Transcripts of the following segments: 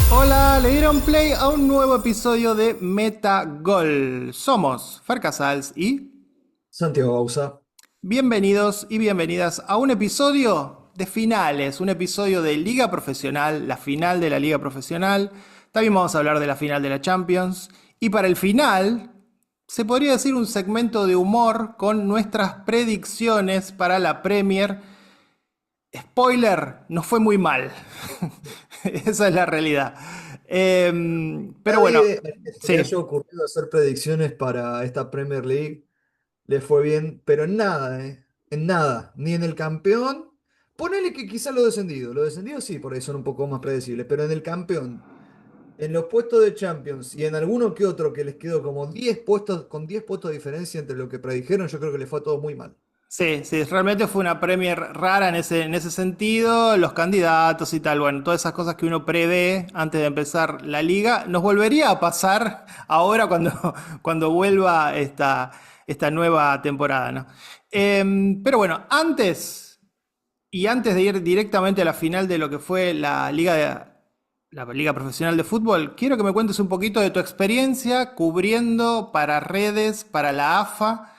Hola, le dieron play a un nuevo episodio de Metagol. Somos Fer Casals y Santiago Bausa. bienvenidos y bienvenidas a un episodio de finales, un episodio de Liga Profesional, la final de la Liga Profesional. También vamos a hablar de la final de la Champions. Y para el final, se podría decir un segmento de humor con nuestras predicciones para la Premier. Spoiler, nos fue muy mal. Esa es la realidad. Pero bueno, Nadie que se le haya sí, ocurrido hacer predicciones para esta Premier League le fue bien, pero en nada, ¿eh? En nada. Ni en el campeón. Ponele que quizá lo descendido. Los descendidos sí, por ahí son un poco más predecibles, pero en el campeón, en los puestos de Champions y en alguno que otro que les quedó como 10 puestos, con 10 puestos de diferencia entre lo que predijeron, yo creo que les fue a todos muy mal. sí, sí, realmente fue una Premier rara en ese sentido, los candidatos y tal, bueno, todas esas cosas que uno prevé antes de empezar la liga, nos volvería a pasar ahora cuando, cuando vuelva esta nueva temporada, ¿no? Pero bueno, antes de ir directamente a la final de lo que fue la Liga Profesional de Fútbol, quiero que me cuentes un poquito de tu experiencia cubriendo para redes, para la AFA,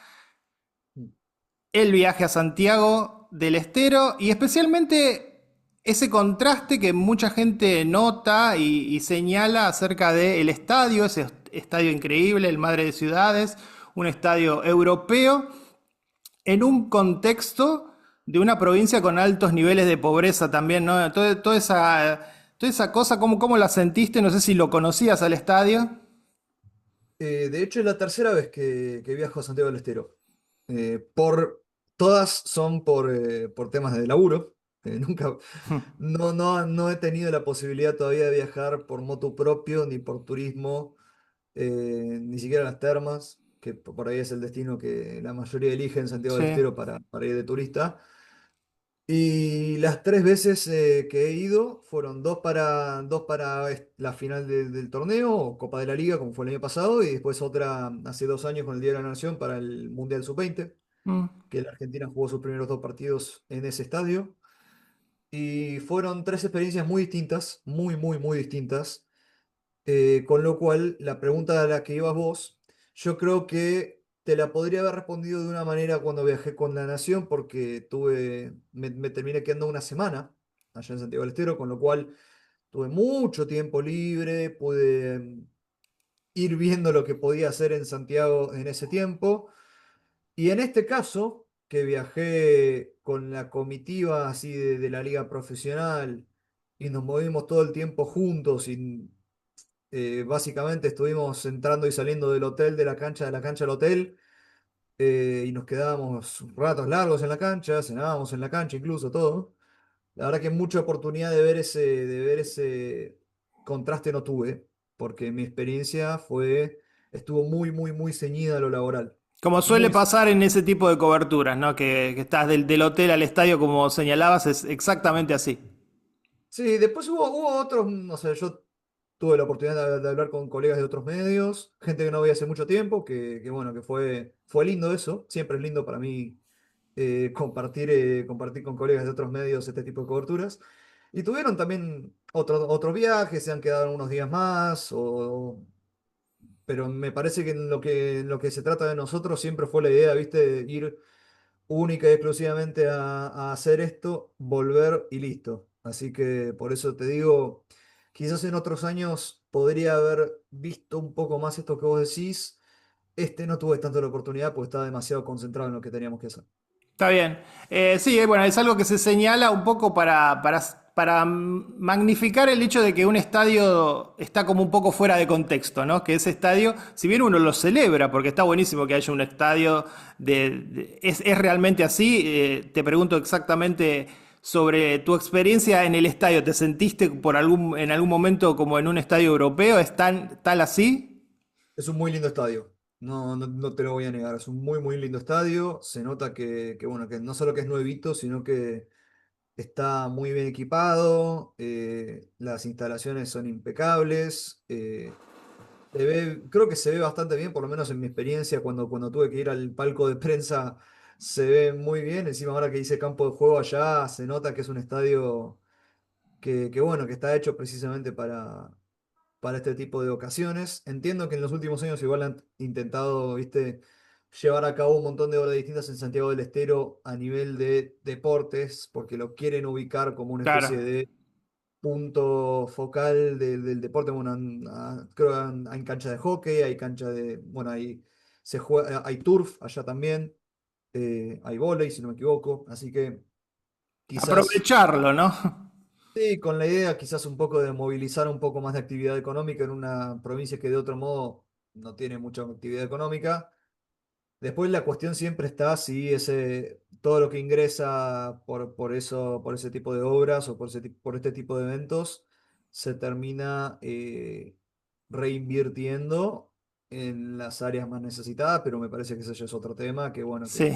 el viaje a Santiago del Estero y especialmente ese contraste que mucha gente nota y señala acerca del estadio, ese estadio increíble, el Madre de Ciudades, un estadio europeo en un contexto de una provincia con altos niveles de pobreza también, ¿no? Toda esa cosa, ¿cómo la sentiste? No sé si lo conocías al estadio. De hecho, es la tercera vez que viajo a Santiago del Estero. Todas son por temas de laburo. Nunca, no he tenido la posibilidad todavía de viajar por moto propio ni por turismo, ni siquiera las termas, que por ahí es el destino que la mayoría elige en Santiago del Sí. Estero para ir de turista. Y las tres veces que he ido fueron dos para la final del torneo, o Copa de la Liga, como fue el año pasado, y después otra hace 2 años con el Día de la Nación para el Mundial Sub-20, Mm. que la Argentina jugó sus primeros dos partidos en ese estadio. Y fueron tres experiencias muy distintas, muy, muy, muy distintas. Con lo cual, la pregunta a la que ibas vos, yo creo que te la podría haber respondido de una manera cuando viajé con La Nación, porque me terminé quedando una semana allá en Santiago del Estero, con lo cual tuve mucho tiempo libre, pude ir viendo lo que podía hacer en Santiago en ese tiempo. Y en este caso, que viajé con la comitiva así de la liga profesional y nos movimos todo el tiempo juntos y básicamente estuvimos entrando y saliendo del hotel, de la cancha al hotel, y nos quedábamos ratos largos en la cancha, cenábamos en la cancha incluso todo. La verdad que mucha oportunidad de ver ese contraste no tuve, porque mi experiencia estuvo muy, muy, muy ceñida a lo laboral. Como suele Muy, pasar en ese tipo de coberturas, ¿no? Que estás del hotel al estadio, como señalabas, es exactamente así. sí, después hubo otros, no sé, yo tuve la oportunidad de hablar con colegas de otros medios, gente que no veía hace mucho tiempo, que bueno, que fue lindo eso, siempre es lindo para mí compartir con colegas de otros medios este tipo de coberturas. Y tuvieron también otros viajes, se han quedado unos días más, pero me parece que en lo que se trata de nosotros siempre fue la idea, ¿viste? Ir única y exclusivamente a hacer esto, volver y listo. Así que por eso te digo, quizás en otros años podría haber visto un poco más esto que vos decís. Este no tuve tanto la oportunidad porque estaba demasiado concentrado en lo que teníamos que hacer. Está bien. Sí, bueno, es algo que se señala un poco para magnificar el hecho de que un estadio está como un poco fuera de contexto, ¿no? Que ese estadio, si bien uno lo celebra, porque está buenísimo que haya un estadio ¿es realmente así? Te pregunto exactamente sobre tu experiencia en el estadio. ¿Te sentiste en algún momento como en un estadio europeo? ¿Es tal así? Es un muy lindo estadio. No, no, no te lo voy a negar. Es un muy, muy lindo estadio. Se nota bueno, que no solo que es nuevito, sino que está muy bien equipado. Las instalaciones son impecables. Creo que se ve bastante bien, por lo menos en mi experiencia, cuando tuve que ir al palco de prensa, se ve muy bien. Encima ahora que hice campo de juego allá, se nota que es un estadio que bueno, que está hecho precisamente para este tipo de ocasiones. Entiendo que en los últimos años igual han intentado, viste, llevar a cabo un montón de obras distintas en Santiago del Estero a nivel de deportes, porque lo quieren ubicar como una Claro. especie de punto focal del deporte. Bueno, creo que hay cancha de hockey, hay cancha de, bueno, se juega, hay turf allá también, hay vóley, si no me equivoco, así que quizás, Aprovecharlo, ¿no? sí, con la idea quizás un poco de movilizar un poco más de actividad económica en una provincia que de otro modo no tiene mucha actividad económica. Después la cuestión siempre está si todo lo que ingresa por ese tipo de obras o por este tipo de eventos se termina reinvirtiendo en las áreas más necesitadas, pero me parece que ese ya es otro tema, que bueno, que Sí.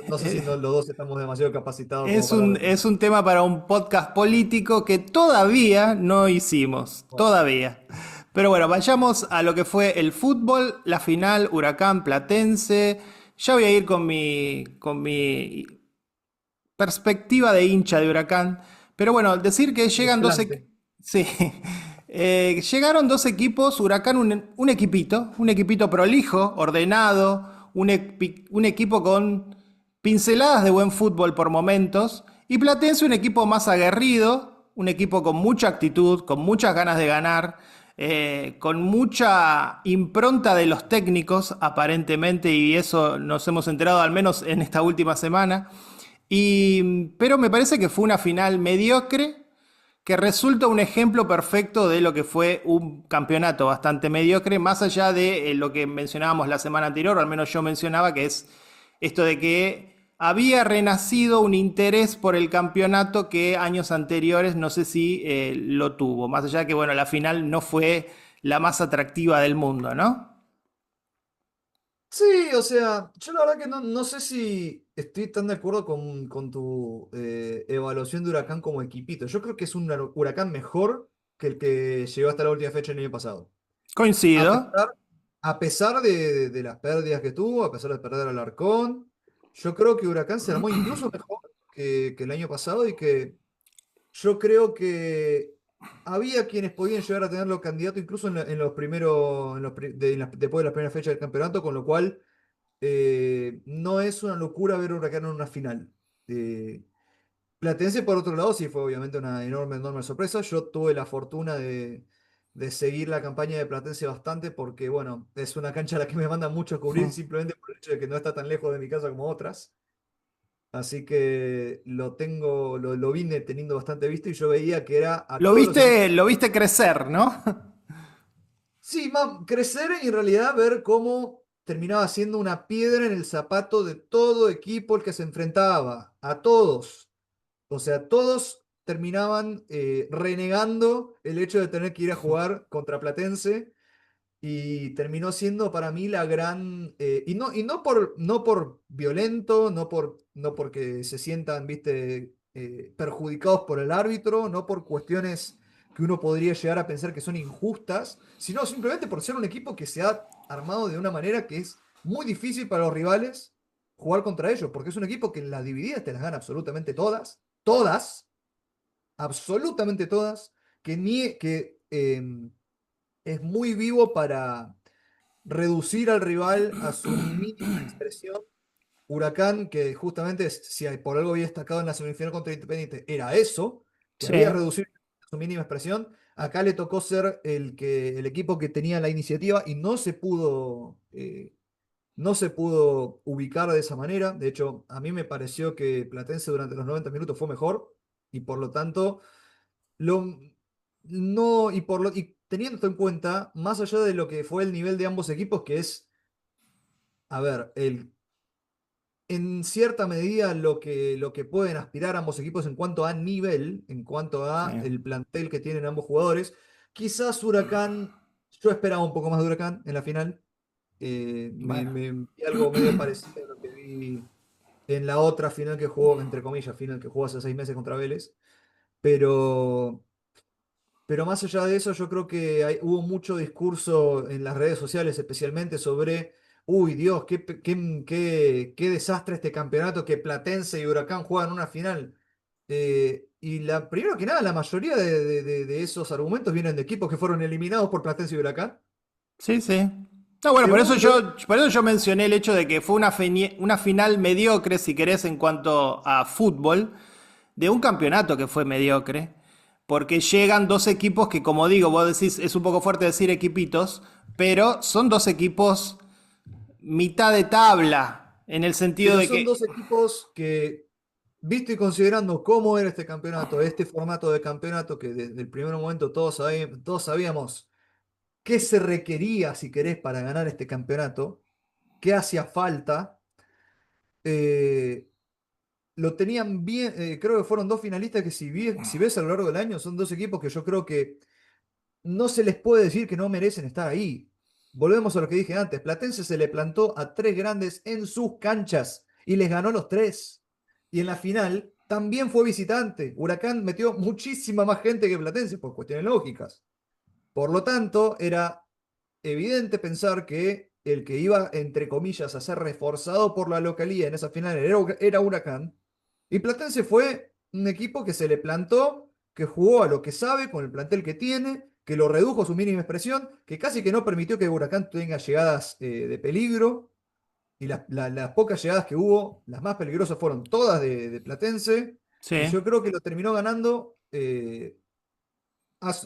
no sé si los dos estamos demasiado capacitados como Es para un, hablar de eso. es un tema para un podcast político que todavía no hicimos, Bueno, todavía. Pero bueno, vayamos a lo que fue el fútbol, la final Huracán Platense. Ya voy a ir con mi perspectiva de hincha de Huracán. Pero bueno, decir que llegan adelante. sí, llegaron dos equipos, Huracán un equipito prolijo, ordenado, un equipo con pinceladas de buen fútbol por momentos, y Platense un equipo más aguerrido, un equipo con mucha actitud, con muchas ganas de ganar, con mucha impronta de los técnicos aparentemente, y eso nos hemos enterado al menos en esta última semana. Pero me parece que fue una final mediocre que resulta un ejemplo perfecto de lo que fue un campeonato bastante mediocre, más allá de lo que mencionábamos la semana anterior, o al menos yo mencionaba, que es esto de que había renacido un interés por el campeonato que años anteriores no sé si lo tuvo, más allá de que, bueno, la final no fue la más atractiva del mundo, ¿no? Sí, o sea, yo la verdad que no sé si estoy tan de acuerdo con tu evaluación de Huracán como equipito. Yo creo que es un Huracán mejor que el que llegó hasta la última fecha del año pasado. A Coincido. pesar, a pesar de las pérdidas que tuvo, a pesar de perder al Alarcón, yo creo que Huracán se armó incluso mejor que el año pasado y que yo creo que había quienes podían llegar a tenerlo candidato incluso en los primeros, después de las primeras fechas del campeonato, con lo cual no es una locura ver a Huracán en una final. Eh, Platense, por otro lado, sí fue obviamente una enorme, enorme sorpresa. Yo tuve la fortuna de seguir la campaña de Platense bastante porque, bueno, es una cancha a la que me mandan mucho a cubrir simplemente por el hecho de que no está tan lejos de mi casa como otras. Así que lo vine teniendo bastante visto y yo veía que era a todos los equipos. Lo viste crecer, ¿no? Sí, crecer y en realidad ver cómo terminaba siendo una piedra en el zapato de todo equipo el que se enfrentaba, a todos. O sea, todos terminaban renegando el hecho de tener que ir a jugar contra Platense y terminó siendo para mí la gran... no por violento, no porque se sientan, viste, perjudicados por el árbitro, no por cuestiones que uno podría llegar a pensar que son injustas, sino simplemente por ser un equipo que se ha armado de una manera que es muy difícil para los rivales jugar contra ellos, porque es un equipo que en las divididas te las gana absolutamente todas, todas, absolutamente todas, que es muy vivo para reducir al rival a su mínima expresión. Huracán, que justamente si por algo había destacado en la semifinal contra Independiente, era eso, que Sí. había reducido a su mínima expresión. Acá le tocó ser el equipo que tenía la iniciativa y no se pudo ubicar de esa manera. De hecho, a mí me pareció que Platense durante los 90 minutos fue mejor y por lo tanto lo, no, y teniendo esto en cuenta, más allá de lo que fue el nivel de ambos equipos, que es, a ver, en cierta medida lo que pueden aspirar ambos equipos en cuanto a nivel, en cuanto Sí. a el plantel que tienen ambos jugadores, quizás Huracán, yo esperaba un poco más de Huracán en la final. Bueno. Me vi algo medio parecido a lo que vi en la otra final que jugó, entre comillas, final que jugó hace 6 meses contra Vélez. Pero Pero más allá de eso, yo creo que hubo mucho discurso en las redes sociales, especialmente sobre, uy, Dios, qué desastre este campeonato que Platense y Huracán juegan una final. Primero que nada, la mayoría de esos argumentos vienen de equipos que fueron eliminados por Platense y Huracán. Sí, sí. No, bueno, Segundo, por eso yo mencioné el hecho de que fue una final mediocre, si querés, en cuanto a fútbol, de un campeonato que fue mediocre, porque llegan dos equipos que, como digo, vos decís, es un poco fuerte decir equipitos, pero son dos equipos mitad de tabla, en el sentido pero de son que, dos equipos que, visto y considerando cómo era este campeonato, este formato de campeonato, que desde el primer momento todos sabíamos qué se requería, si querés, para ganar este campeonato, qué hacía falta, eh, lo tenían bien. Creo que fueron dos finalistas que, si ves a lo largo del año, son dos equipos que yo creo que no se les puede decir que no merecen estar ahí. Volvemos a lo que dije antes. Platense se le plantó a tres grandes en sus canchas y les ganó los tres. Y en la final también fue visitante. Huracán metió muchísima más gente que Platense por cuestiones lógicas. Por lo tanto, era evidente pensar que el que iba, entre comillas, a ser reforzado por la localía en esa final era Huracán. Y Platense fue un equipo que se le plantó, que jugó a lo que sabe, con el plantel que tiene, que lo redujo a su mínima expresión, que casi que no permitió que Huracán tenga llegadas de peligro. Y las pocas llegadas que hubo, las más peligrosas fueron todas de Platense. Y sí. yo creo que lo terminó ganando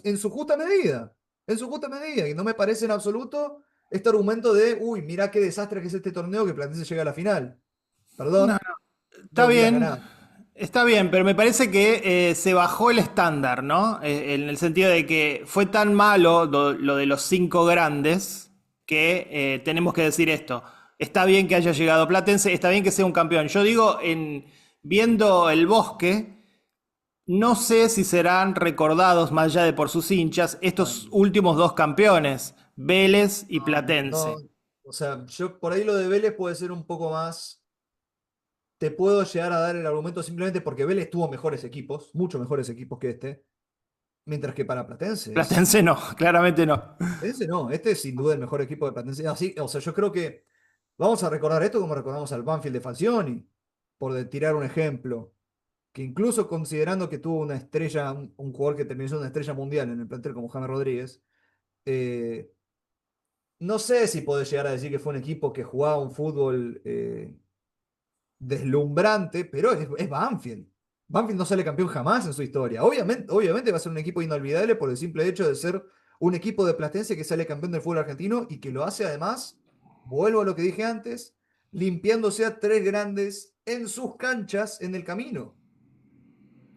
en su justa medida. En su justa medida. Y no me parece en absoluto este argumento de, uy, mirá qué desastre que es este torneo que Platense llega a la final. No, Perdón, está no digas bien, nada. está bien, pero me parece que se bajó el estándar, ¿no? En el sentido de que fue tan malo lo de los cinco grandes que tenemos que decir esto. Está bien que haya llegado Platense, está bien que sea un campeón. Yo digo, viendo el Bosque, no sé si serán recordados más allá de por sus hinchas estos últimos dos campeones, Vélez y No, Platense. o sea, yo por ahí lo de Vélez puede ser un poco más. Te puedo llegar a dar el argumento simplemente porque Vélez tuvo mejores equipos, mucho mejores equipos que este, mientras que para Platense Platense no, claramente no. Platense no, este es sin duda el mejor equipo de Platense. Así, o sea, yo creo que vamos a recordar esto como recordamos al Banfield de Falcioni, tirar un ejemplo, que incluso considerando que tuvo una estrella, un jugador que terminó siendo una estrella mundial en el plantel como James Rodríguez, eh, no sé si podés llegar a decir que fue un equipo que jugaba un fútbol deslumbrante, pero es Banfield. Banfield no sale campeón jamás en su historia. Obviamente va a ser un equipo inolvidable por el simple hecho de ser un equipo de Platense que sale campeón del fútbol argentino y que lo hace además, vuelvo a lo que dije antes, limpiándose a tres grandes en sus canchas en el camino.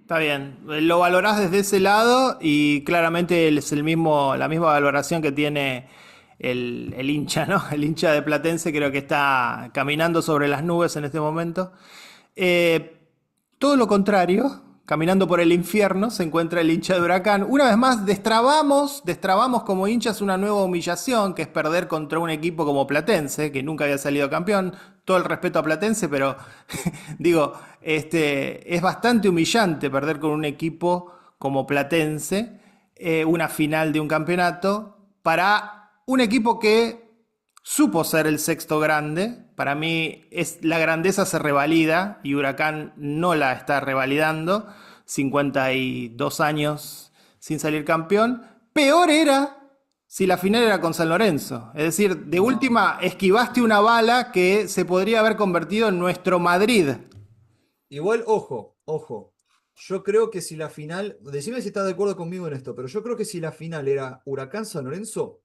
Está bien, lo valorás desde ese lado y claramente es la misma valoración que tiene el hincha, ¿no? El hincha de Platense creo que está caminando sobre las nubes en este momento. Eh, Todo lo contrario, caminando por el infierno se encuentra el hincha de Huracán. Una vez más, destrabamos como hinchas una nueva humillación, que es perder contra un equipo como Platense, que nunca había salido campeón. Todo el respeto a Platense, pero digo, es bastante humillante perder con un equipo como Platense una final de un campeonato para un equipo que supo ser el sexto grande. Para mí la grandeza se revalida y Huracán no la está revalidando. 52 años sin salir campeón. Peor era si la final era con San Lorenzo. Es decir, de No. última esquivaste una bala que se podría haber convertido en nuestro Madrid. Igual, ojo, ojo. Yo creo que si la final, decime si estás de acuerdo conmigo en esto, pero yo creo que si la final era Huracán San Lorenzo,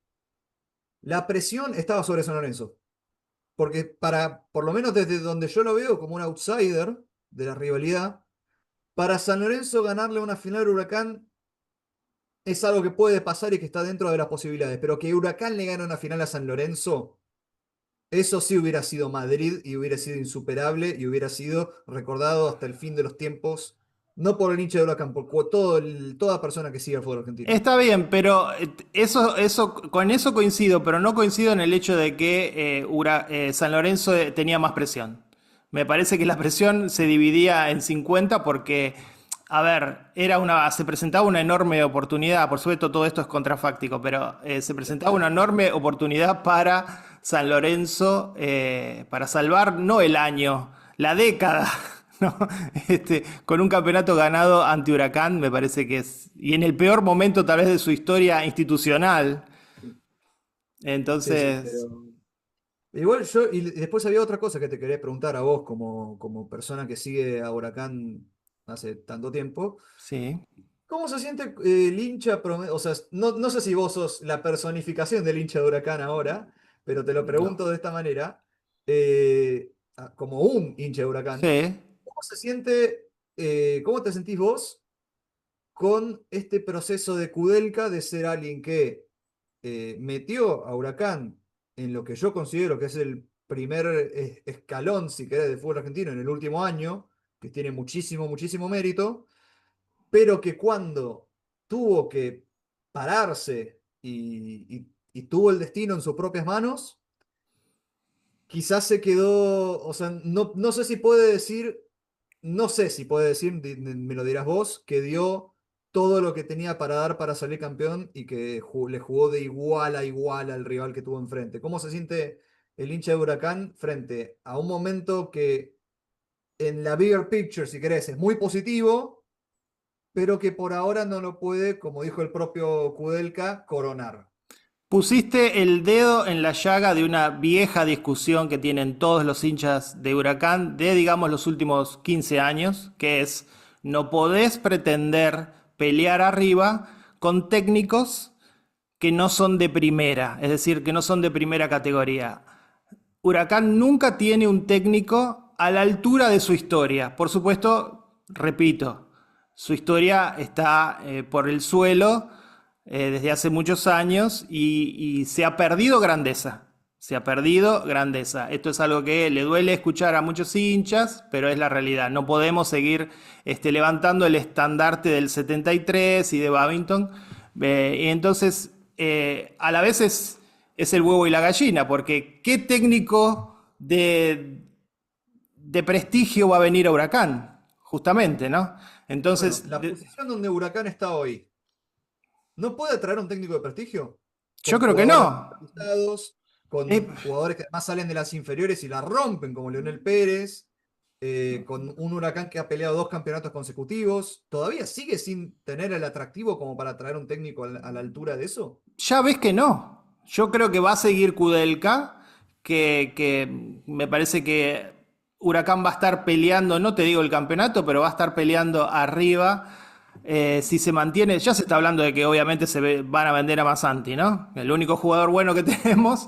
la presión estaba sobre San Lorenzo. Porque por lo menos desde donde yo lo veo como un outsider de la rivalidad, para San Lorenzo ganarle una final a Huracán es algo que puede pasar y que está dentro de las posibilidades. Pero que Huracán le gane una final a San Lorenzo, eso sí hubiera sido Madrid y hubiera sido insuperable y hubiera sido recordado hasta el fin de los tiempos, no por el hincha de Huracán, por toda persona que siga el fútbol argentino. Está bien, pero con eso coincido, pero no coincido en el hecho de que San Lorenzo tenía más presión. Me parece que la presión se dividía en 50 porque, a ver, se presentaba una enorme oportunidad, por supuesto todo esto es contrafáctico, pero se presentaba una enorme oportunidad para San Lorenzo, para salvar no el año, la década ¿no? Con un campeonato ganado ante Huracán, me parece que es, y en el peor momento tal vez de su historia institucional. Sí, sí, Entonces, pero igual yo, y después había otra cosa que te quería preguntar a vos como persona que sigue a Huracán hace tanto tiempo. sí, ¿Cómo se siente el hincha promedio? O sea, no sé si vos sos la personificación del hincha de Huracán ahora, pero te lo no, pregunto de esta manera, como un hincha de Huracán, sí. ¿cómo se siente, cómo te sentís vos con este proceso de Kudelka de ser alguien que metió a Huracán en lo que yo considero que es el primer escalón, si querés, del fútbol argentino en el último año, que tiene muchísimo, muchísimo mérito, pero que cuando tuvo que pararse y tuvo el destino en sus propias manos, quizás se quedó, o sea, no sé si puede decir, no sé si puede decir, me lo dirás vos, que dio todo lo que tenía para dar para salir campeón y que le jugó de igual a igual al rival que tuvo enfrente. ¿Cómo se siente el hincha de Huracán frente a un momento que en la bigger picture, si querés, es muy positivo, pero que por ahora no lo puede, como dijo el propio Kudelka, coronar? Pusiste el dedo en la llaga de una vieja discusión que tienen todos los hinchas de Huracán de, digamos, los últimos 15 años, que es, no podés pretender pelear arriba con técnicos que no son de primera, es decir, que no son de primera categoría. Huracán nunca tiene un técnico a la altura de su historia. Por supuesto, repito, su historia está por el suelo desde hace muchos años y se ha perdido grandeza. Se ha perdido grandeza. Esto es algo que le duele escuchar a muchos hinchas, pero es la realidad. No podemos seguir levantando el estandarte del 73 y de Babington. Y entonces, a la vez es el huevo y la gallina, porque ¿qué técnico de prestigio va a venir a Huracán? Justamente, ¿no? Bueno, Entonces, la posición donde Huracán está hoy, ¿no puede traer un técnico de prestigio? yo Con creo que jugadores no. naturalizados, Eh, con jugadores que además salen de las inferiores y la rompen, como Leonel Pérez, con un Huracán que ha peleado 2 campeonatos consecutivos. ¿Todavía sigue sin tener el atractivo como para traer un técnico a la altura de eso? ya ves que no. Yo creo que va a seguir Kudelka, que me parece que Huracán va a estar peleando, no te digo el campeonato, pero va a estar peleando arriba. Si se mantiene, ya se está hablando de que obviamente van a vender a Masanti, ¿no? El único jugador bueno que tenemos,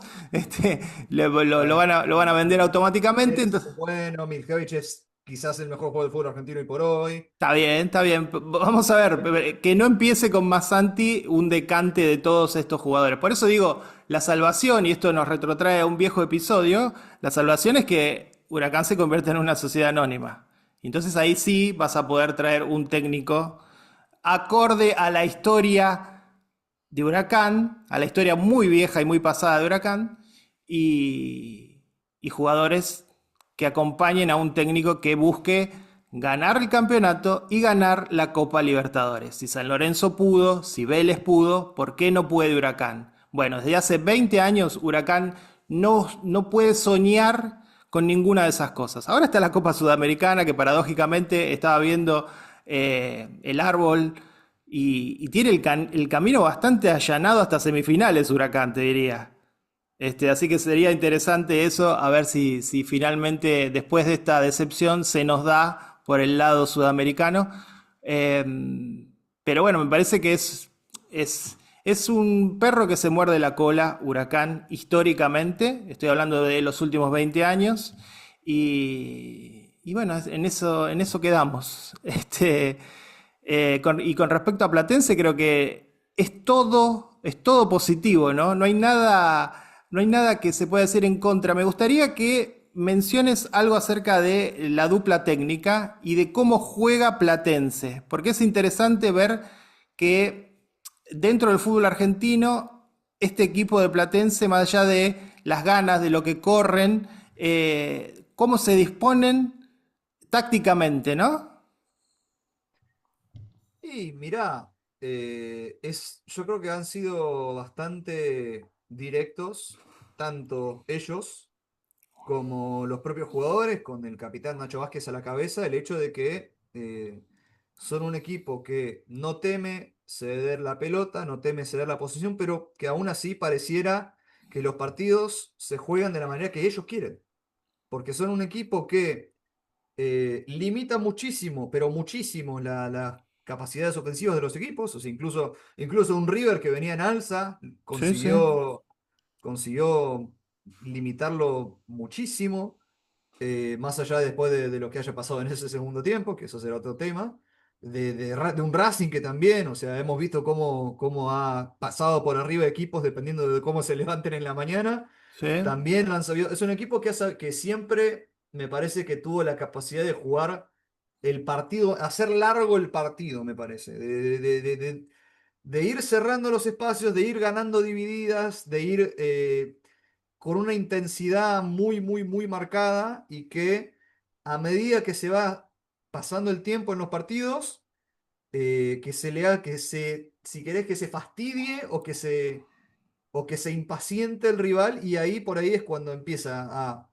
Bueno, lo van a vender automáticamente. Pérez Entonces, es bueno, Milhavich es quizás el mejor jugador del fútbol argentino hoy por hoy. está bien, está bien. Vamos a ver, que no empiece con Masanti un decante de todos estos jugadores. Por eso digo, la salvación, y esto nos retrotrae a un viejo episodio, la salvación es que Huracán se convierta en una sociedad anónima. Entonces ahí sí vas a poder traer un técnico acorde a la historia de Huracán, a la historia muy vieja y muy pasada de Huracán, y jugadores que acompañen a un técnico que busque ganar el campeonato y ganar la Copa Libertadores. Si San Lorenzo pudo, si Vélez pudo, ¿por qué no puede Huracán? Bueno, desde hace 20 años Huracán no puede soñar con ninguna de esas cosas. Ahora está la Copa Sudamericana, que paradójicamente estaba viendo el árbol y tiene el camino bastante allanado hasta semifinales, Huracán, te diría. Así que sería interesante eso, a ver si finalmente después de esta decepción se nos da por el lado sudamericano. Eh, pero bueno, me parece que es un perro que se muerde la cola, Huracán, históricamente. Estoy hablando de los últimos 20 años. Y bueno, en eso quedamos. Y con respecto a Platense, creo que es todo positivo, ¿no? No hay nada que se pueda decir en contra. Me gustaría que menciones algo acerca de la dupla técnica y de cómo juega Platense, porque es interesante ver que dentro del fútbol argentino, este equipo de Platense, más allá de las ganas, de lo que corren, cómo se disponen tácticamente, ¿no? Y mirá, yo creo que han sido bastante directos, tanto ellos como los propios jugadores, con el capitán Nacho Vázquez a la cabeza, el hecho de que son un equipo que no teme ceder la pelota, no teme ceder la posición, pero que aún así pareciera que los partidos se juegan de la manera que ellos quieren. Porque son un equipo que limita muchísimo, pero muchísimo las capacidades ofensivas de los equipos. O sea, incluso un River que venía en alza Sí, sí. consiguió limitarlo muchísimo, más allá después de lo que haya pasado en ese segundo tiempo, que eso será otro tema. De un Racing que también, o sea, hemos visto cómo ha pasado por arriba de equipos dependiendo de cómo se levanten en la mañana. Sí. También lo han sabido. Es un equipo que siempre me parece que tuvo la capacidad de jugar el partido, hacer largo el partido, me parece. De ir cerrando los espacios, de ir ganando divididas, de ir con una intensidad muy, muy, muy marcada y que a medida que se va pasando el tiempo en los partidos, que se le haga, si querés, que se fastidie o que se impaciente el rival y ahí por ahí es cuando empieza a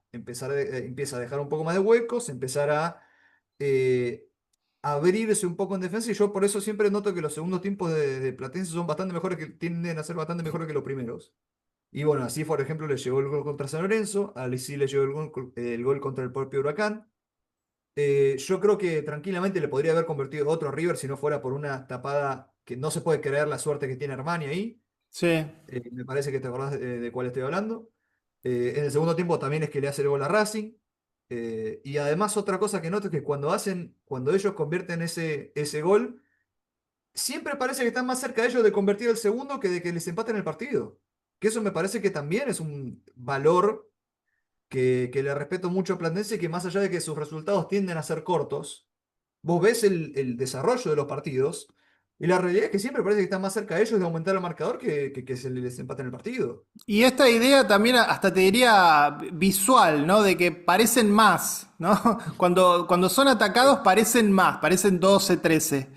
dejar un poco más de huecos, empezar a eh, abrirse un poco en defensa y yo por eso siempre noto que los segundos tiempos de Platense son bastante mejores tienden a ser bastante mejores que los primeros. Y bueno, así por ejemplo le llegó el gol contra San Lorenzo, a sí le llegó el gol contra el propio Huracán. Yo creo que tranquilamente le podría haber convertido otro River si no fuera por una tapada que no se puede creer la suerte que tiene Armani ahí. Sí. Me parece que te acordás de cuál estoy hablando. En el segundo tiempo también es que le hace el gol a Racing. Y además otra cosa que noto es que cuando ellos convierten ese gol, siempre parece que están más cerca de ellos de convertir el segundo que de que les empaten el partido. Que eso me parece que también es un valor que le respeto mucho a Platense, que más allá de que sus resultados tienden a ser cortos, vos ves el desarrollo de los partidos y la realidad es que siempre parece que están más cerca de ellos de aumentar el marcador que se les empate en el partido. Y esta idea también hasta te diría visual, ¿no? De que parecen más, ¿no? Cuando son atacados parecen más, parecen 12, 13.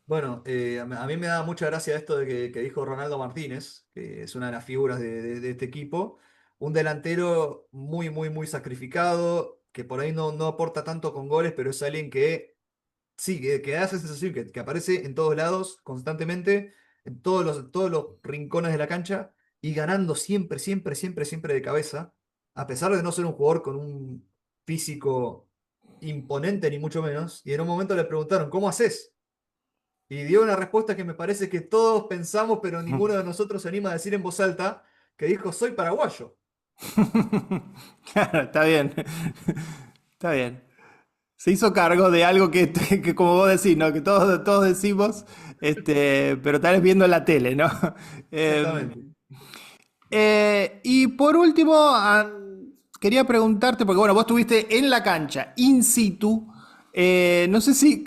Bueno, a mí me da mucha gracia esto que dijo Ronaldo Martínez, que es una de las figuras de este equipo. Un delantero muy, muy, muy sacrificado, que por ahí no aporta tanto con goles, pero es alguien que sí, que da esa sensación que aparece en todos lados, constantemente, en todos los rincones de la cancha y ganando siempre, siempre, siempre, siempre de cabeza, a pesar de no ser un jugador con un físico imponente, ni mucho menos. Y en un momento le preguntaron, ¿cómo haces? Y dio una respuesta que me parece que todos pensamos, pero ninguno de nosotros se anima a decir en voz alta, que dijo, soy paraguayo. Claro, está bien. Está bien. Se hizo cargo de algo que como vos decís, ¿no? Que todos decimos, pero tal vez viendo la tele, ¿no? Eh, Exactamente. y por último, quería preguntarte, porque bueno, vos estuviste en la cancha, in situ. No sé si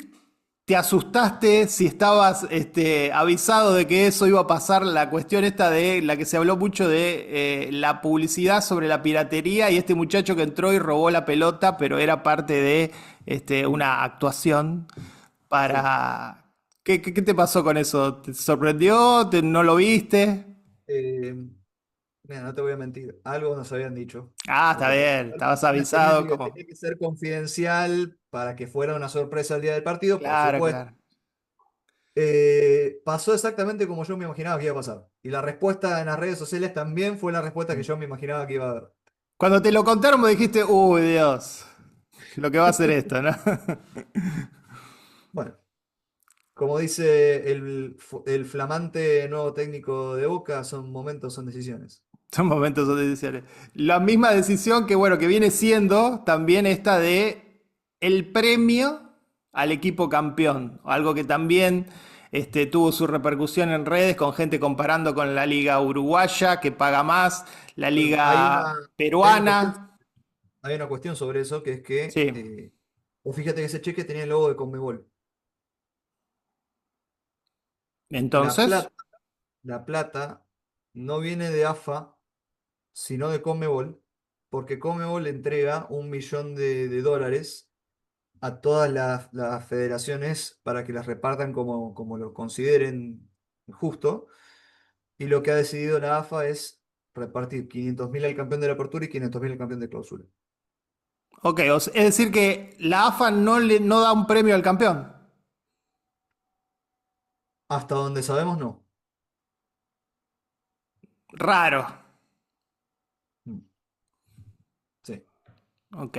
te asustaste, si estabas avisado de que eso iba a pasar, la cuestión esta de la que se habló mucho de la publicidad sobre la piratería y este muchacho que entró y robó la pelota, pero era parte de una actuación Sí. para... ¿Qué te pasó con eso? ¿Te sorprendió? ¿No lo viste? Eh, Mira, no te voy a mentir, algo nos habían dicho. Ah, Lo está que pasa es bien, que algo estabas tenía avisado que, como... tenía que ser confidencial para que fuera una sorpresa el día del partido, por Claro, supuesto. claro. Pasó exactamente como yo me imaginaba que iba a pasar. Y la respuesta en las redes sociales también fue la respuesta que yo me imaginaba que iba a haber. Cuando te lo contaron me dijiste, uy, Dios, lo que va a ser esto, ¿no? Bueno, como dice el flamante nuevo técnico de Boca, son momentos, son decisiones. Son momentos judiciales. La misma decisión que, bueno, que viene siendo también esta de el premio al equipo campeón, algo que también tuvo su repercusión en redes con gente comparando con la liga uruguaya que paga más, la Bueno, hay una, liga hay una cuestión, peruana. hay una cuestión sobre eso, que es que, Sí, vos fíjate que ese cheque tenía el logo de Conmebol. La entonces, plata, la plata no viene de AFA, sino de Conmebol, porque Conmebol entrega 1 millón de dólares a todas las federaciones para que las repartan como lo consideren justo. Y lo que ha decidido la AFA es repartir 500.000 al campeón de la apertura y 500.000 al campeón de clausura. Ok, es decir que la AFA no da un premio al campeón. Hasta donde sabemos, no. Raro. Mm, sí. Ok.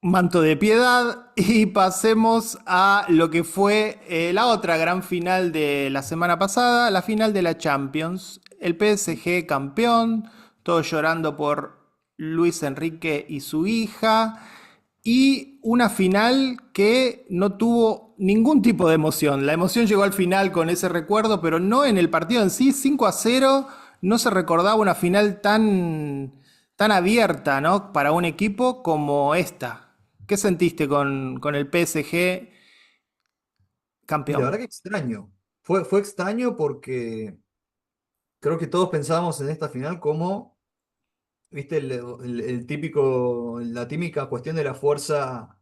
Manto de piedad y pasemos a lo que fue la otra gran final de la semana pasada, la final de la Champions. El PSG campeón, todos llorando por Luis Enrique y su hija, y una final que no tuvo ningún tipo de emoción. La emoción llegó al final con ese recuerdo, pero no en el partido en sí. 5-0, no se recordaba una final tan abierta, ¿no? Para un equipo como esta. ¿Qué sentiste con el PSG Y la campeón? verdad que extraño. Fue extraño porque creo que todos pensábamos en esta final como, viste, el típico, la típica cuestión de la fuerza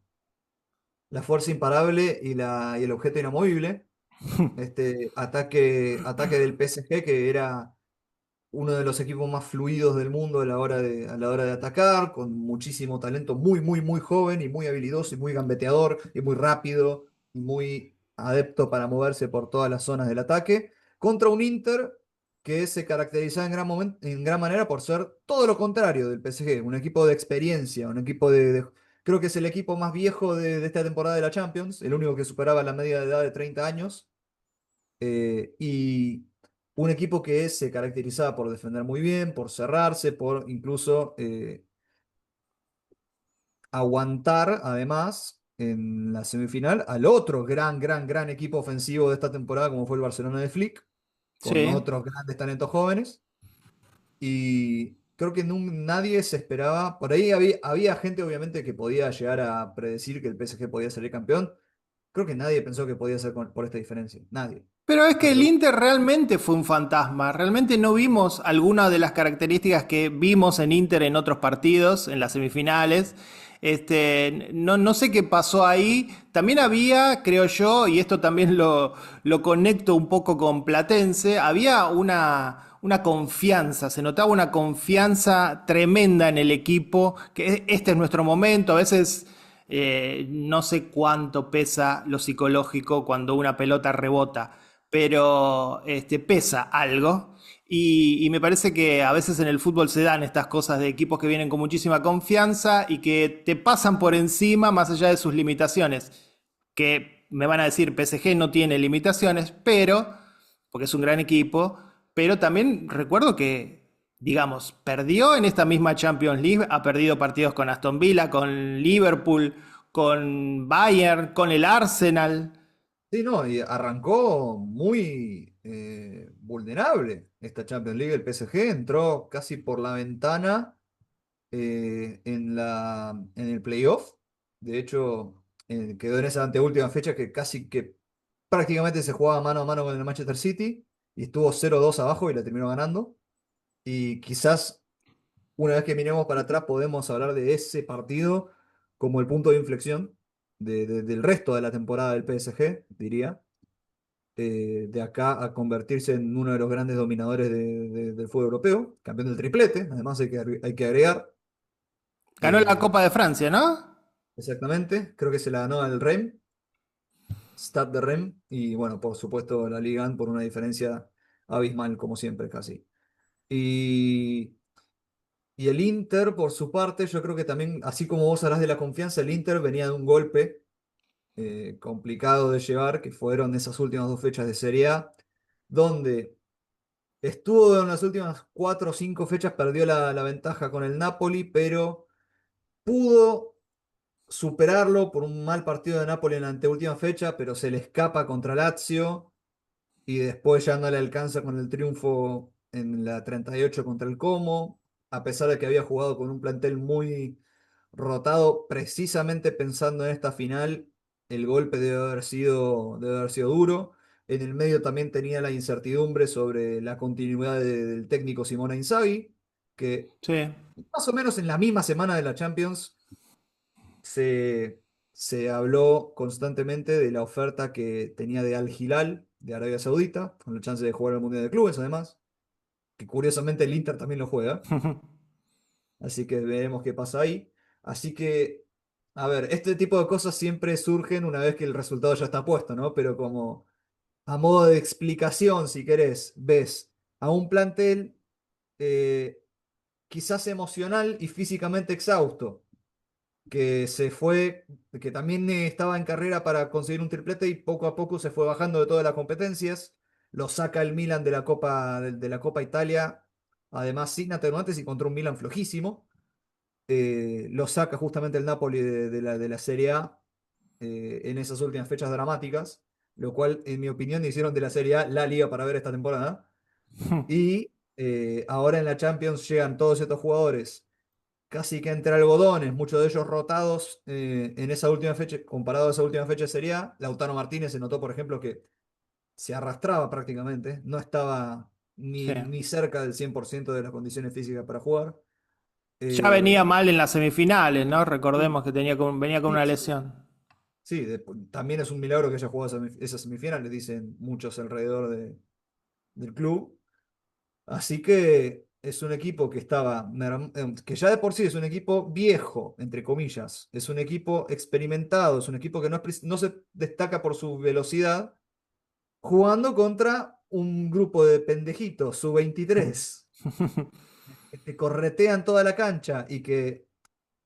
imparable y el objeto inamovible. Este ataque del PSG, que era uno de los equipos más fluidos del mundo a la hora de atacar, con muchísimo talento, muy, muy, muy joven y muy habilidoso y muy gambeteador y muy rápido y muy adepto para moverse por todas las zonas del ataque, contra un Inter que se caracterizaba en gran manera por ser todo lo contrario del PSG, un equipo de experiencia, un equipo creo que es el equipo más viejo de esta temporada de la Champions, el único que superaba la media de edad de 30 años y un equipo que se caracterizaba por defender muy bien, por cerrarse, por incluso aguantar, además, en la semifinal al otro gran, gran, gran equipo ofensivo de esta temporada, como fue el Barcelona de Flick, con Sí. otros grandes talentos jóvenes. Y creo que nadie se esperaba. Por ahí había gente, obviamente, que podía llegar a predecir que el PSG podía salir campeón. Creo que nadie pensó que podía ser por esta diferencia. Nadie. Pero es que el Absolutamente. Inter realmente fue un fantasma. Realmente no vimos algunas de las características que vimos en Inter en otros partidos, en las semifinales. No sé qué pasó ahí. También había, creo yo, y esto también lo conecto un poco con Platense, había una confianza, se notaba una confianza tremenda en el equipo, que este es nuestro momento. A veces no sé cuánto pesa lo psicológico cuando una pelota rebota, pero pesa algo. Y me parece que a veces en el fútbol se dan estas cosas de equipos que vienen con muchísima confianza y que te pasan por encima más allá de sus limitaciones. Que me van a decir, PSG no tiene limitaciones, pero, porque es un gran equipo, pero también recuerdo que, digamos, perdió en esta misma Champions League, ha perdido partidos con Aston Villa, con Liverpool, con Bayern, con el Arsenal. Sí, no, y arrancó muy vulnerable esta Champions League. El PSG entró casi por la ventana en el playoff. De hecho, quedó en esa anteúltima fecha que casi que prácticamente se jugaba mano a mano con el Manchester City y estuvo 0-2 abajo y la terminó ganando. Y quizás una vez que miremos para atrás podemos hablar de ese partido como el punto de inflexión del resto de la temporada del PSG, diría de acá a convertirse en uno de los grandes dominadores del fútbol europeo, campeón del triplete, además hay que agregar, Ganó la eh, Copa de Francia, ¿no? exactamente, creo que se la ganó el Rennes, Stade de Rennes, y bueno, por supuesto la Liga 1 por una diferencia abismal, como siempre, casi. Y, y el Inter, por su parte, yo creo que también, así como vos hablas de la confianza, el Inter venía de un golpe complicado de llevar, que fueron esas últimas dos fechas de Serie A, donde estuvo en las últimas 4 o 5 fechas, perdió la ventaja con el Napoli, pero pudo superarlo por un mal partido de Napoli en la anteúltima fecha, pero se le escapa contra Lazio y después ya no le alcanza con el triunfo en la 38 contra el Como, a pesar de que había jugado con un plantel muy rotado, precisamente pensando en esta final, el golpe debe haber sido duro. En el medio también tenía la incertidumbre sobre la continuidad del técnico Simone Inzaghi, que Sí. más o menos en la misma semana de la Champions se, se habló constantemente de la oferta que tenía de Al Hilal de Arabia Saudita, con la chance de jugar al Mundial de Clubes además. que curiosamente el Inter también lo juega, así que veremos qué pasa ahí. Así que, a ver, este tipo de cosas siempre surgen una vez que el resultado ya está puesto, ¿no? Pero como a modo de explicación, si querés, ves a un plantel eh, quizás emocional y físicamente exhausto, que se fue, que también estaba en carrera para conseguir un triplete y poco a poco se fue bajando de todas las competencias. Lo saca el Milan de la Copa Italia, además sin atenuantes y contra un Milan flojísimo. Lo saca justamente el Napoli de la Serie A en esas últimas fechas dramáticas, lo cual, en mi opinión, hicieron de la Serie A la liga para ver esta temporada. Y ahora en la Champions llegan todos estos jugadores casi que entre algodones, muchos de ellos rotados en esa última fecha, comparado a esa última fecha de Serie A. Lautaro Martínez se notó, por ejemplo, que se arrastraba prácticamente, no estaba Sí. ni cerca del 100% de las condiciones físicas para jugar. Ya venía Eh, mal en las semifinales, ¿no? sí, Recordemos que venía con sí, una sí. lesión. Sí, también es un milagro que haya jugado esa semifinal, le dicen muchos alrededor del club. Así que es un equipo que que ya de por sí es un equipo viejo, entre comillas, es un equipo experimentado, es un equipo que no se destaca por su velocidad, jugando contra un grupo de pendejitos, sub-23 que te corretean toda la cancha y que,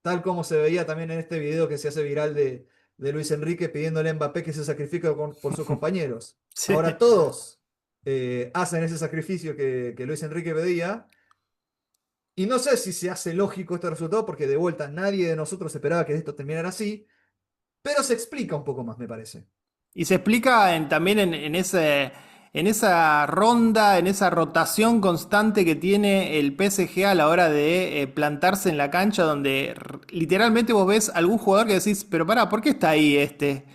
tal como se veía también en este video que se hace viral de Luis Enrique pidiéndole a Mbappé que se sacrifique por sus compañeros. Sí. Ahora todos hacen ese sacrificio que Luis Enrique pedía. Y no sé si se hace lógico este resultado, porque de vuelta nadie de nosotros esperaba que esto terminara así, pero se explica un poco más, me parece. Y se explica también en esa ronda, en esa rotación constante que tiene el PSG a la hora de plantarse en la cancha, donde literalmente vos ves algún jugador que decís, pero pará, ¿por qué está ahí este?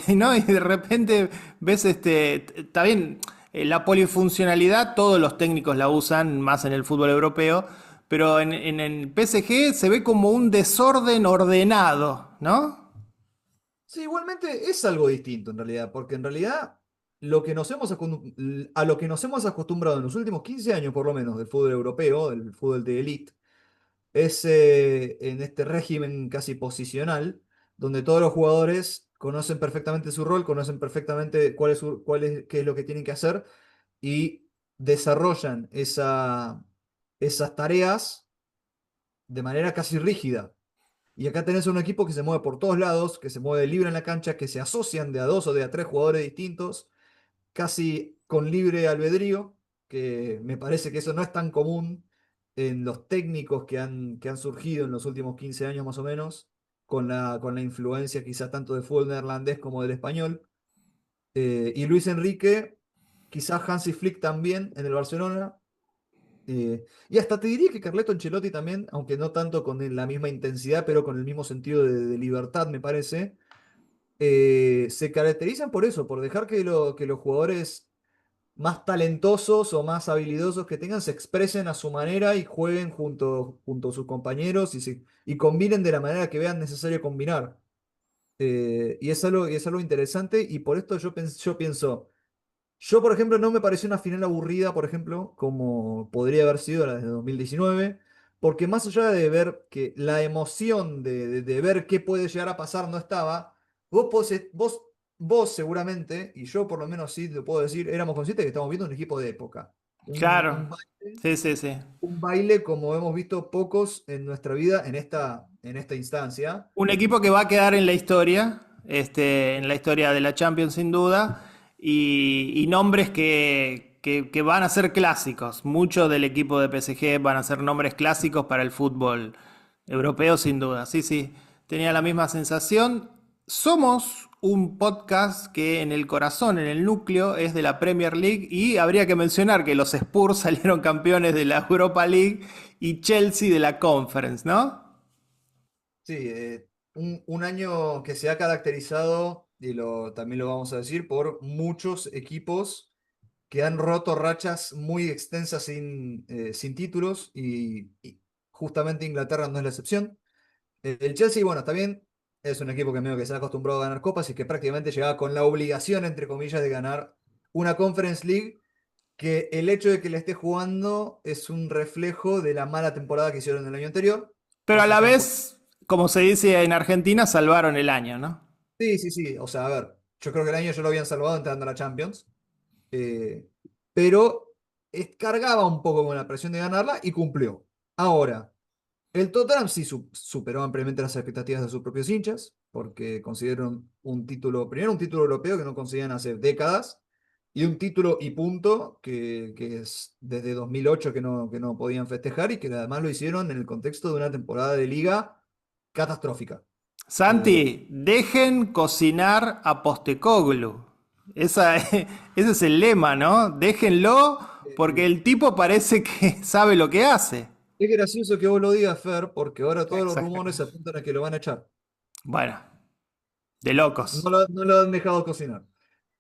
¿No? Y de repente ves está bien, la polifuncionalidad, todos los técnicos la usan, más en el fútbol europeo, pero en el PSG se ve como un desorden ordenado, ¿no? Sí, igualmente es algo distinto en realidad, porque en realidad lo que a lo que nos hemos acostumbrado en los últimos 15 años, por lo menos, del fútbol europeo, del fútbol de élite, es en este régimen casi posicional, donde todos los jugadores conocen perfectamente su rol, conocen perfectamente qué es lo que tienen que hacer y desarrollan esas tareas de manera casi rígida. Y acá tenés un equipo que se mueve por todos lados, que se mueve libre en la cancha, que se asocian de a dos o de a tres jugadores distintos, casi con libre albedrío, que me parece que eso no es tan común en los técnicos que han surgido en los últimos 15 años más o menos, con la influencia quizás tanto del fútbol neerlandés como del español. Y Luis Enrique, quizás Hansi Flick también en el Barcelona. Y hasta te diría que Carleto Ancelotti también, aunque no tanto con la misma intensidad, pero con el mismo sentido de libertad, me parece, se caracterizan por eso, por dejar que los jugadores más talentosos o más habilidosos que tengan se expresen a su manera y jueguen junto a sus compañeros y combinen de la manera que vean necesario combinar. Y es algo interesante y por esto yo pienso, yo por ejemplo no me pareció una final aburrida, por ejemplo, como podría haber sido la de 2019, porque más allá de ver que la emoción de ver qué puede llegar a pasar no estaba, vos seguramente, y yo por lo menos sí te puedo decir, éramos conscientes que estamos viendo un equipo de época. Claro. Un baile, Sí, sí, sí. un baile como hemos visto pocos en nuestra vida en esta instancia. Un equipo que va a quedar en la historia, en la historia de la Champions sin duda, y nombres que van a ser clásicos. Muchos del equipo de PSG van a ser nombres clásicos para el fútbol europeo sin duda. Sí, sí, tenía la misma sensación. Somos un podcast que en el corazón, en el núcleo, es de la Premier League y habría que mencionar que los Spurs salieron campeones de la Europa League y Chelsea de la Conference, ¿no? Sí, un año que se ha caracterizado, también lo vamos a decir, por muchos equipos que han roto rachas muy extensas sin títulos y justamente Inglaterra no es la excepción. El Chelsea, bueno, también es un equipo que medio que se ha acostumbrado a ganar copas y que prácticamente llegaba con la obligación, entre comillas, de ganar una Conference League que el hecho de que le esté jugando es un reflejo de la mala temporada que hicieron el año anterior. Pero O a sea, la se han puesto. vez, como se dice en Argentina, salvaron el año, ¿no? Sí, sí, sí. O sea, a ver, yo creo que el año yo lo habían salvado entrando a la Champions. eh, pero cargaba un poco con la presión de ganarla y cumplió. Ahora, el Tottenham sí superó ampliamente las expectativas de sus propios hinchas, porque consiguieron un título, primero un título europeo que no conseguían hace décadas, y un título y punto que es desde 2008 que no podían festejar y que además lo hicieron en el contexto de una temporada de liga catastrófica. Eh, Santi, dejen cocinar a Postecoglou. Ese es el lema, ¿no? Déjenlo porque eh, el tipo parece que sabe lo que hace. es gracioso que vos lo digas, Fer, porque ahora Qué todos los rumores exagerado. apuntan a que lo van a echar. Bueno, de locos, No lo han dejado cocinar.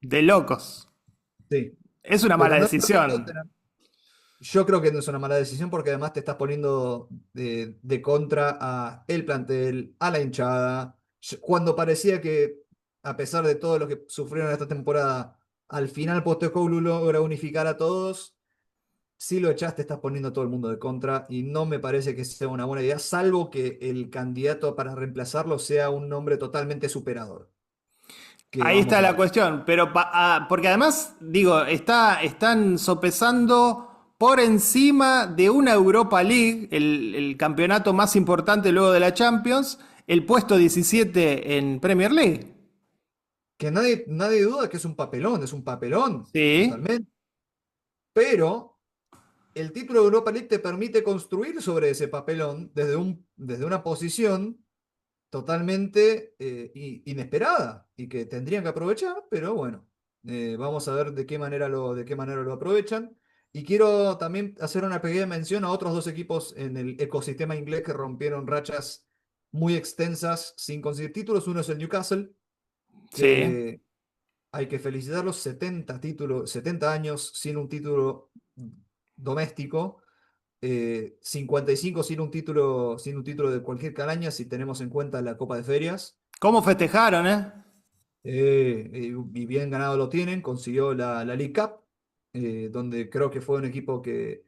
de locos. Sí. Es una Pero mala no es porque el decisión. Tottenham. Yo creo que no es una mala decisión porque además te estás poniendo de contra a el plantel, a la hinchada. Cuando parecía que, a pesar de todo lo que sufrieron esta temporada, al final Postecoglou logra unificar a todos. Si lo echaste, estás poniendo a todo el mundo de contra y no me parece que sea una buena idea, salvo que el candidato para reemplazarlo sea un nombre totalmente superador. Que Ahí vamos está a la ver. cuestión, pero porque además, digo, están sopesando por encima de una Europa League, el campeonato más importante luego de la Champions, el puesto 17 en Premier League. Que nadie duda que es un papelón, Sí. totalmente. Pero el título de Europa League te permite construir sobre ese papelón desde una posición totalmente inesperada y que tendrían que aprovechar, pero bueno, vamos a ver de qué manera lo aprovechan. Y quiero también hacer una pequeña mención a otros dos equipos en el ecosistema inglés que rompieron rachas muy extensas sin conseguir títulos. Uno es el Newcastle, Sí. que hay que felicitarlos, 70 años sin un título doméstico, 55 sin un título de cualquier calaña, si tenemos en cuenta la Copa de Ferias. ¿Cómo festejaron, eh? Y bien ganado lo tienen, consiguió la League Cup, donde creo que fue un equipo que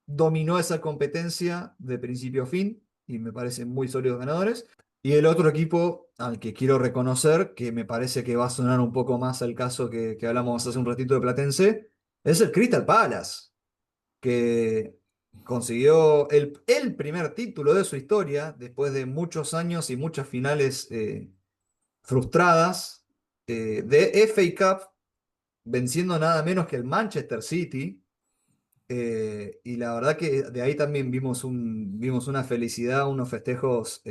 dominó esa competencia de principio a fin y me parecen muy sólidos ganadores. Y el otro equipo al que quiero reconocer, que me parece que va a sonar un poco más al caso que hablamos hace un ratito de Platense, es el Crystal Palace, que consiguió el primer título de su historia después de muchos años y muchas finales frustradas de FA Cup, venciendo nada menos que el Manchester City. Y la verdad que de ahí también vimos una felicidad, unos festejos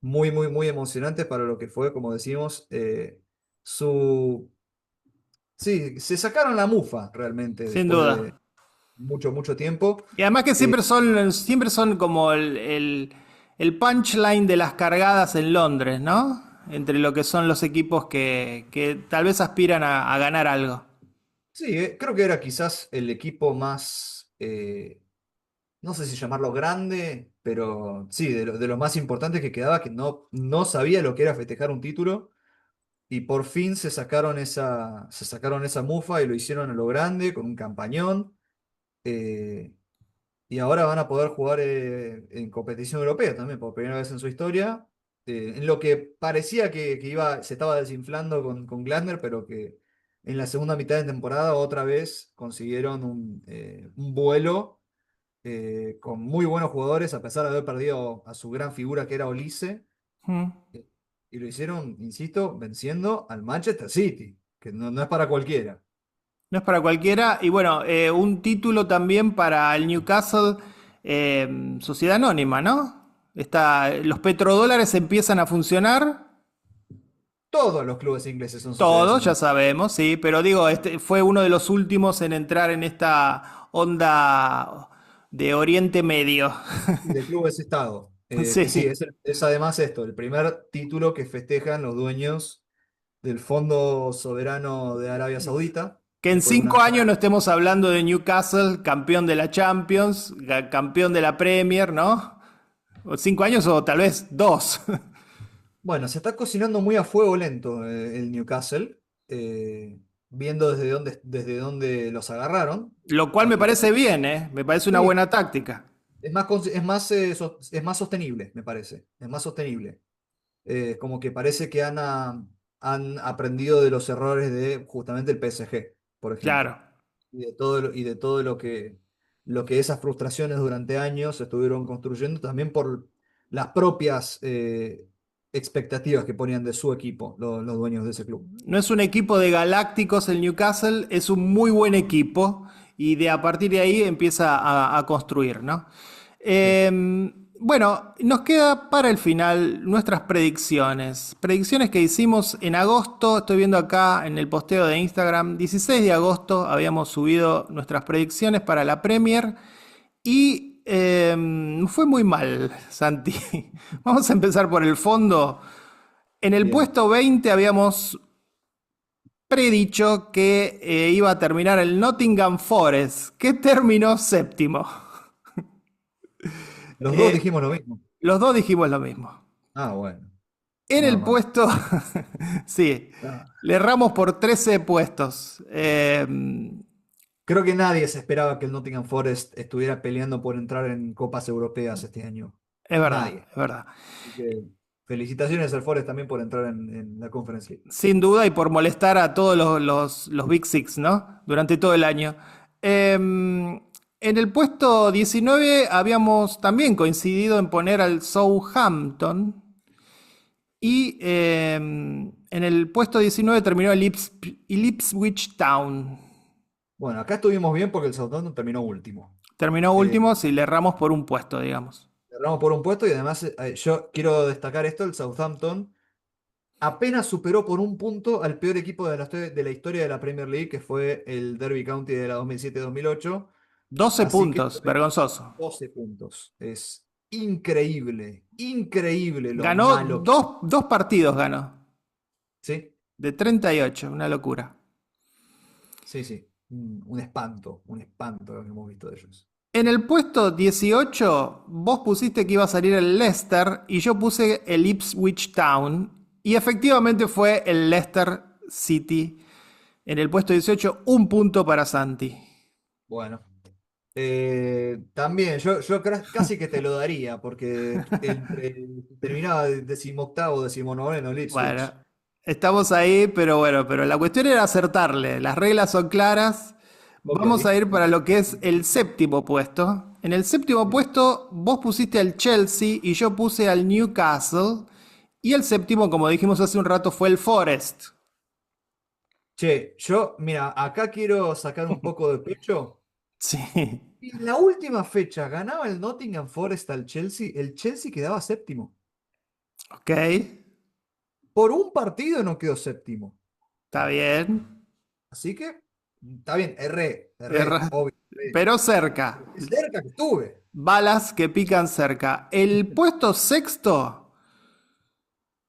muy, muy, muy emocionantes para lo que fue, como decimos, su... Sí, se sacaron la mufa realmente Sin después de duda. mucho, mucho tiempo. Y además que Eh, siempre son como el punchline de las cargadas en Londres, ¿no? Entre lo que son los equipos que tal vez aspiran a ganar algo. sí, creo que era quizás el equipo más, no sé si llamarlo grande, pero sí, de lo más importante que quedaba, que no sabía lo que era festejar un título. Y por fin se sacaron esa mufa y lo hicieron a lo grande, con un campañón. eh, y ahora van a poder jugar en competición europea también, por primera vez en su historia. En lo que parecía que se estaba desinflando con Glasner, pero que en la segunda mitad de temporada otra vez consiguieron un vuelo con muy buenos jugadores, a pesar de haber perdido a su gran figura que era Olise. Mm. Y lo hicieron, insisto, venciendo al Manchester City, que no es para cualquiera. No es para cualquiera. Y bueno, un título también para el Newcastle, Sociedad Anónima, ¿no? Los petrodólares empiezan a funcionar. Todos los clubes ingleses son sociedades Todos, ya anónimas, sabemos, sí, pero digo, este fue uno de los últimos en entrar en esta onda de Oriente Medio. y de clubes Estado. Que sí, Sí. es además esto, el primer título que festejan los dueños del Fondo Soberano de Arabia Saudita, Que en después de una 5 años gran. no estemos hablando de Newcastle, campeón de la Champions, campeón de la Premier, ¿no? O 5 años o tal vez dos. Bueno, se está cocinando muy a fuego lento el Newcastle. viendo desde dónde los agarraron, Lo cual me porque parece bien, ¿eh? Me parece una sí, buena táctica. es más sostenible, me parece. Es más sostenible. Como que parece que han aprendido de los errores de justamente el PSG, por Claro. ejemplo, y de todo lo que esas frustraciones durante años se estuvieron construyendo también por las propias expectativas que ponían de su equipo, los dueños de ese club. No es un equipo de galácticos el Newcastle, es un muy buen equipo y a partir de ahí empieza a construir, ¿no? Sí. Bueno, nos queda para el final nuestras predicciones. Predicciones que hicimos en agosto, estoy viendo acá en el posteo de Instagram, 16 de agosto habíamos subido nuestras predicciones para la Premier y fue muy mal, Santi. Vamos a empezar por el fondo. En el Bien. puesto 20 habíamos predicho que iba a terminar el Nottingham Forest, que terminó séptimo. Los dos Eh, dijimos lo mismo. los dos dijimos lo mismo. Ah, bueno, En nada el más. puesto, sí, Ah. le erramos por 13 puestos. Creo que nadie se esperaba que el Nottingham Forest estuviera peleando por entrar en copas europeas este año. Es verdad, Nadie. es verdad. Así que felicitaciones al Forest también por entrar en la Conference League. Sin duda y por molestar a todos los Big Six, ¿no? Durante todo el año. En el puesto 19 habíamos también coincidido en poner al Southampton. Y en el puesto 19 terminó el Ipswich Town. Bueno, acá estuvimos bien porque el Southampton terminó último. Terminó Eh, último si le erramos por un puesto, digamos. Cerramos por un puesto y además yo quiero destacar esto, el Southampton apenas superó por un punto al peor equipo de la historia de la Premier League, que fue el Derby County de la 2007-2008. 12 Así que puntos, vergonzoso. 12 puntos. Es increíble, increíble lo Ganó malo que... dos partidos, ganó. Sí, De 38, una locura. sí, sí. Un espanto lo que hemos visto de ellos. En el puesto 18, vos pusiste que iba a salir el Leicester y yo puse el Ipswich Town. Y efectivamente fue el Leicester City. En el puesto 18, un punto para Santi. Bueno, también yo casi que te lo daría, porque terminaba decimoctavo, decimonoveno el Bueno, Ipswich. estamos ahí, pero bueno, pero la cuestión era acertarle. Las reglas son claras. Ok, Vamos a ir para ok. lo que es el séptimo puesto. En el séptimo puesto, vos pusiste al Chelsea y yo puse al Newcastle. Y el séptimo, como dijimos hace un rato, fue el Forest. Che, yo, mira, acá quiero sacar un poco de pecho. Sí. Y en la última fecha ganaba el Nottingham Forest al Chelsea, el Chelsea quedaba séptimo. Ok. Por un partido no quedó séptimo. Está bien. Así que, está bien, erré, Erra- obvio. Erré. Pero cerca. Qué cerca que estuve. Balas que pican cerca. El puesto sexto.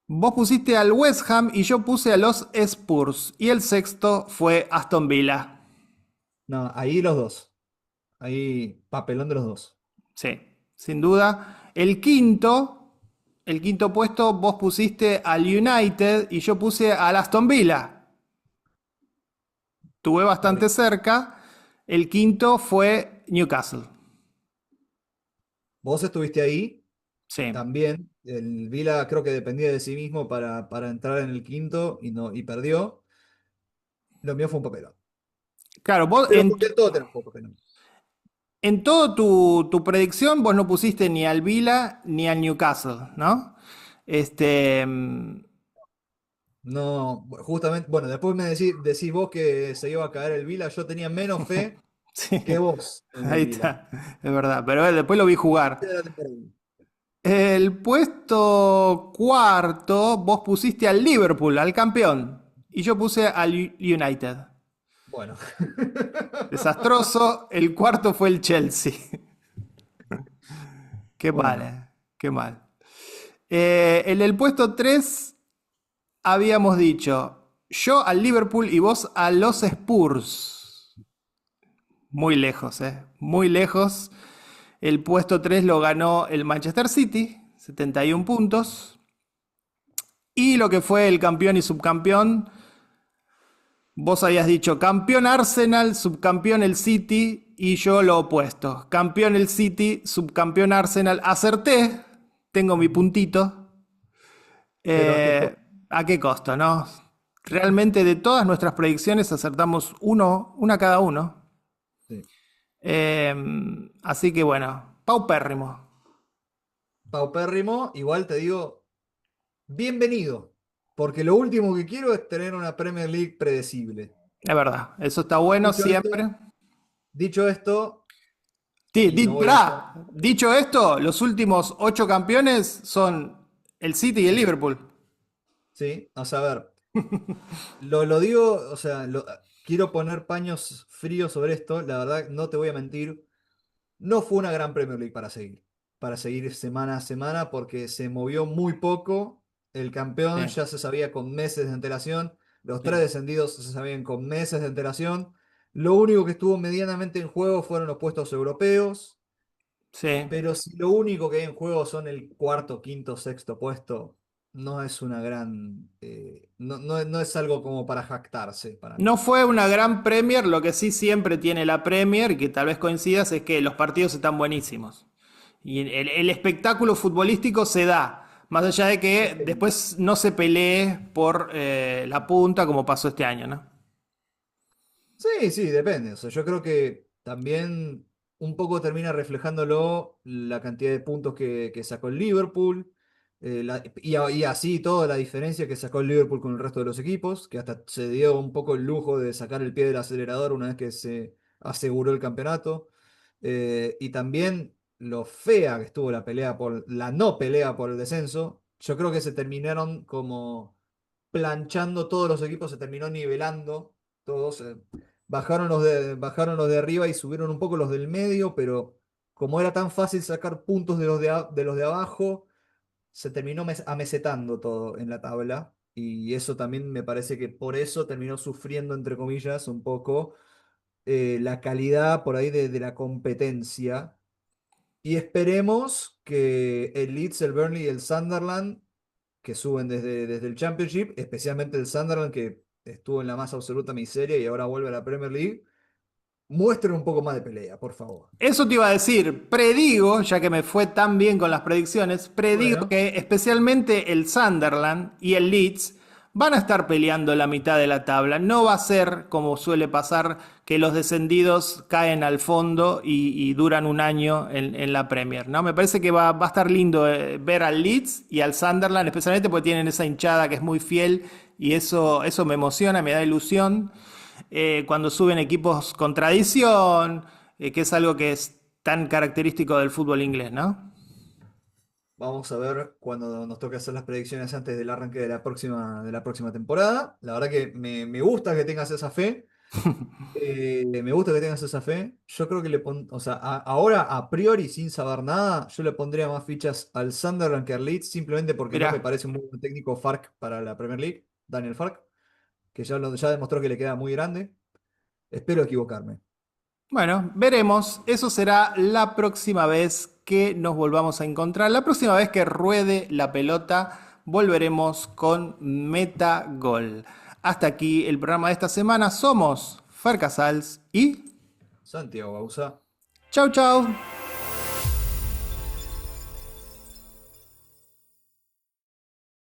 Vos pusiste al West Ham y yo puse a los Spurs. Y el sexto fue Aston Villa. No, ahí los dos. Ahí, papelón de los dos. Sí, sin duda. El quinto puesto, vos pusiste al United y yo puse al Aston Villa. Tuve Está bastante bien. cerca. El quinto fue Newcastle. Vos estuviste ahí Sí. también. El Vila creo que dependía de sí mismo para entrar en el quinto y, no, y perdió. Lo mío fue un papelón. Claro, vos Pero porque todo tenemos un papelón. en toda tu predicción, vos no pusiste ni al Villa ni al Newcastle, ¿no? Este. No, justamente, bueno, después decís vos que se iba a caer el Vila. Yo tenía menos fe Sí, que vos en el ahí Vila. está, es verdad. Pero después lo vi jugar. De la temporada. El puesto cuarto, vos pusiste al Liverpool, al campeón. Y yo puse al United. Bueno. Desastroso. El cuarto fue el Chelsea. Qué mal, Bueno, qué mal. En el puesto 3 habíamos dicho yo al Liverpool y vos a los Spurs. Muy lejos, muy lejos. El puesto 3 lo ganó el Manchester City, 71 puntos. Y lo que fue el campeón y subcampeón, Vos habías dicho campeón Arsenal, subcampeón el City y yo lo opuesto. Campeón el City, subcampeón Arsenal. Acerté, tengo mi Ujú. puntito. Pero ¿a qué Eh, costo? ¿A qué costo, no? Realmente de todas nuestras predicciones acertamos una cada uno. Sí. Eh, Así que bueno, paupérrimo. Paupérrimo, igual te digo, bienvenido, porque lo último que quiero es tener una Premier League predecible. Es verdad, eso está bueno Dicho siempre. esto, dicho esto, y no voy a hacer. Pará, dicho esto, los últimos 8 campeones son el City y el Sí, Liverpool. sí, a saber. Lo digo, o sea, quiero poner paños fríos sobre esto. La verdad, no te voy a mentir. No fue una gran Premier League para seguir semana a semana, porque se movió muy poco. El campeón Sí, ya se sabía con meses de antelación. Los tres sí, descendidos se sabían con meses de antelación. Lo único que estuvo medianamente en juego fueron los puestos europeos. sí. Pero si lo único que hay en juego son el cuarto, quinto, sexto puesto, no es una gran. No es algo como para jactarse para No mí. fue una gran Premier, lo que sí siempre tiene la Premier, y que tal vez coincidas, es que los partidos están buenísimos. Y el espectáculo futbolístico se da, más allá de que Depende. después no se pelee por la punta como pasó este año, ¿no? Sí, sí, depende. O sea, yo creo que también un poco termina reflejándolo la cantidad de puntos que sacó el Liverpool, y así toda la diferencia que sacó el Liverpool con el resto de los equipos, que hasta se dio un poco el lujo de sacar el pie del acelerador una vez que se aseguró el campeonato. Y también lo fea que estuvo la pelea por la no pelea por el descenso. Yo creo que se terminaron como planchando todos los equipos, se terminó nivelando todos. Bajaron los de arriba y subieron un poco los del medio, pero como era tan fácil sacar puntos de los de abajo, se terminó amesetando todo en la tabla. Y eso también me parece que por eso terminó sufriendo, entre comillas, un poco la calidad por ahí de la competencia. Y esperemos que el Leeds, el Burnley y el Sunderland, que suben desde el Championship, especialmente el Sunderland, que estuvo en la más absoluta miseria y ahora vuelve a la Premier League, muestren un poco más de pelea, por favor. Eso te iba a decir, predigo, ya que me fue tan bien con las predicciones, predigo Bueno, que especialmente el Sunderland y el Leeds van a estar peleando la mitad de la tabla. No va a ser como suele pasar que los descendidos caen al fondo y duran un año en la Premier, ¿no? Me parece que va a estar lindo ver al Leeds y al Sunderland, especialmente porque tienen esa hinchada que es muy fiel y eso me emociona, me da ilusión. Cuando suben equipos con tradición, que es algo que es tan característico del fútbol inglés, ¿no? vamos a ver cuando nos toque hacer las predicciones antes del arranque de la próxima temporada. La verdad que me gusta que tengas esa fe. Me gusta que tengas esa fe. Yo creo que o sea, ahora a priori, sin saber nada, yo le pondría más fichas al Sunderland que al Leeds, simplemente porque no me Mirá, parece un muy buen técnico Fark para la Premier League, Daniel Fark, que ya demostró que le queda muy grande. Espero equivocarme. bueno, veremos. Eso será la próxima vez que nos volvamos a encontrar. La próxima vez que ruede la pelota, volveremos con Metagol. Hasta aquí el programa de esta semana. Somos Fer Casals y Santiago Bausa. chau chau.